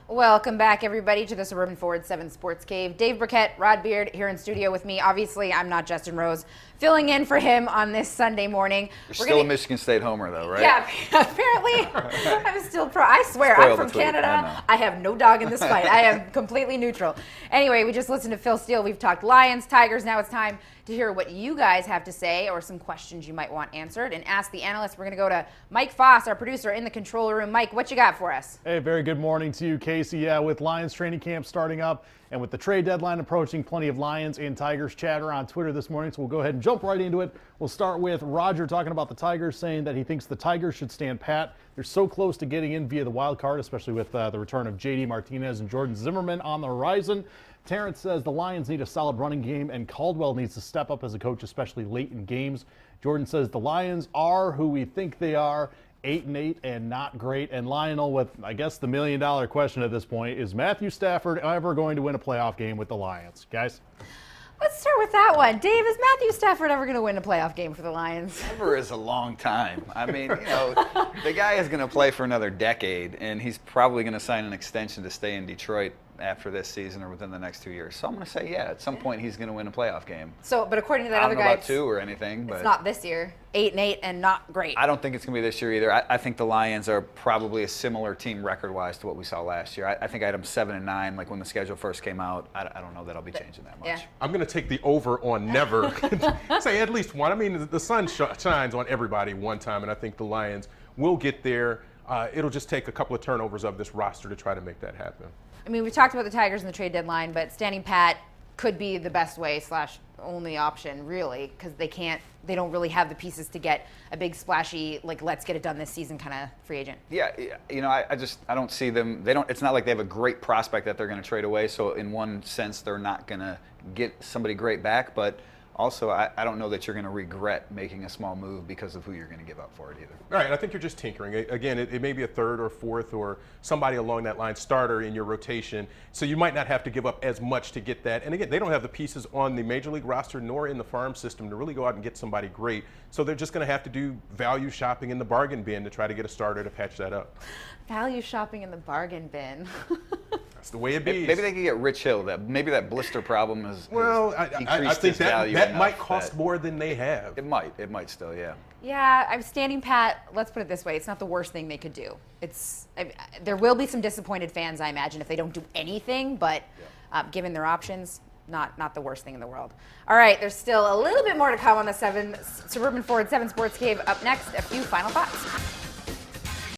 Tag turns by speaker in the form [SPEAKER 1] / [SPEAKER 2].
[SPEAKER 1] Welcome back, everybody, to the Suburban Ford 7 Sports Cave. Dave Birkett, Rod Beard here in studio with me. Obviously, I'm not Justin Rose, filling in for him on this Sunday morning.
[SPEAKER 2] You're still a Michigan State homer, though, right?
[SPEAKER 1] Yeah, apparently I'm still pro. I swear, I'm from Canada. I have no dog in this fight. I am completely neutral. Anyway, we just listened to Phil Steele. We've talked Lions, Tigers. Now it's time to hear what you guys have to say or some questions you might want answered and ask the analyst. We're going to go to Mike Foss, our producer, in the control room. Mike, what you got for us?
[SPEAKER 3] Hey, very good morning to you, Kacie. Yeah, with Lions training camp starting up and with the trade deadline approaching, plenty of Lions and Tigers chatter on Twitter this morning, so we'll go ahead and jump right into it. We'll start with Roger talking about the Tigers, saying that he thinks the Tigers should stand pat. They're so close to getting in via the wild card, especially with the return of J.D. Martinez and Jordan Zimmerman on the horizon. Terrence says the Lions need a solid running game, and Caldwell needs to step up as a coach, especially late in games. Jordan says the Lions are who we think they are, 8-8 and not great. And Lionel, with I guess the $1 million question at this point, is Matthew Stafford ever going to win a playoff game with the Lions? Guys?
[SPEAKER 1] Let's start with that one. Dave, is Matthew Stafford ever going to win a playoff game for the Lions?
[SPEAKER 2] Ever is a long time. I mean, the guy is going to play for another decade, and he's probably going to sign an extension to stay in Detroit after this season or within the next 2 years. So I'm going to say, yeah, at some point he's going to win a playoff game.
[SPEAKER 1] So, but according to that
[SPEAKER 2] other
[SPEAKER 1] other
[SPEAKER 2] guy, I
[SPEAKER 1] guy,
[SPEAKER 2] don't know about two or anything, but
[SPEAKER 1] it's not this year. 8-8 and not great.
[SPEAKER 2] I don't think it's going to be this year either. I think the Lions are probably a similar team record-wise to what we saw last year. I think I had them 7-9, like when the schedule first came out. I don't know that I'll be changing that much.
[SPEAKER 1] Yeah.
[SPEAKER 4] I'm going to take the over on never. Say at least one. I mean, the sun shines on everybody one time, and I think the Lions will get there. It'll just take a couple of turnovers of this roster to try to make that happen.
[SPEAKER 1] I mean, we talked about the Tigers in the trade deadline, but standing pat could be the best way / only option, really, because they don't really have the pieces to get a big splashy, like, let's get it done this season kind of free agent.
[SPEAKER 2] Yeah, I don't see them. It's not like they have a great prospect that they're going to trade away. So in one sense, they're not going to get somebody great back. But also, I don't know that you're going to regret making a small move because of who you're going to give up for it either.
[SPEAKER 4] Right, I think you're just tinkering. Again, it may be a third or fourth or somebody along that line starter in your rotation. So you might not have to give up as much to get that. And again, they don't have the pieces on the Major League roster nor in the farm system to really go out and get somebody great. So they're just going to have to do value shopping in the bargain bin to try to get a starter to patch that up.
[SPEAKER 1] Value shopping in the bargain bin.
[SPEAKER 4] That's the way it be.
[SPEAKER 2] Maybe they could get Rich Hill. Maybe that blister problem has
[SPEAKER 4] I think that might cost more than they have.
[SPEAKER 2] It might still, yeah.
[SPEAKER 1] Yeah, I'm standing pat. Let's put it this way: it's not the worst thing they could do. There will be some disappointed fans, I imagine, if they don't do anything. But given their options, not the worst thing in the world. All right, there's still a little bit more to come on the Suburban Ford 7 Sports Cave. Up next, a few final thoughts.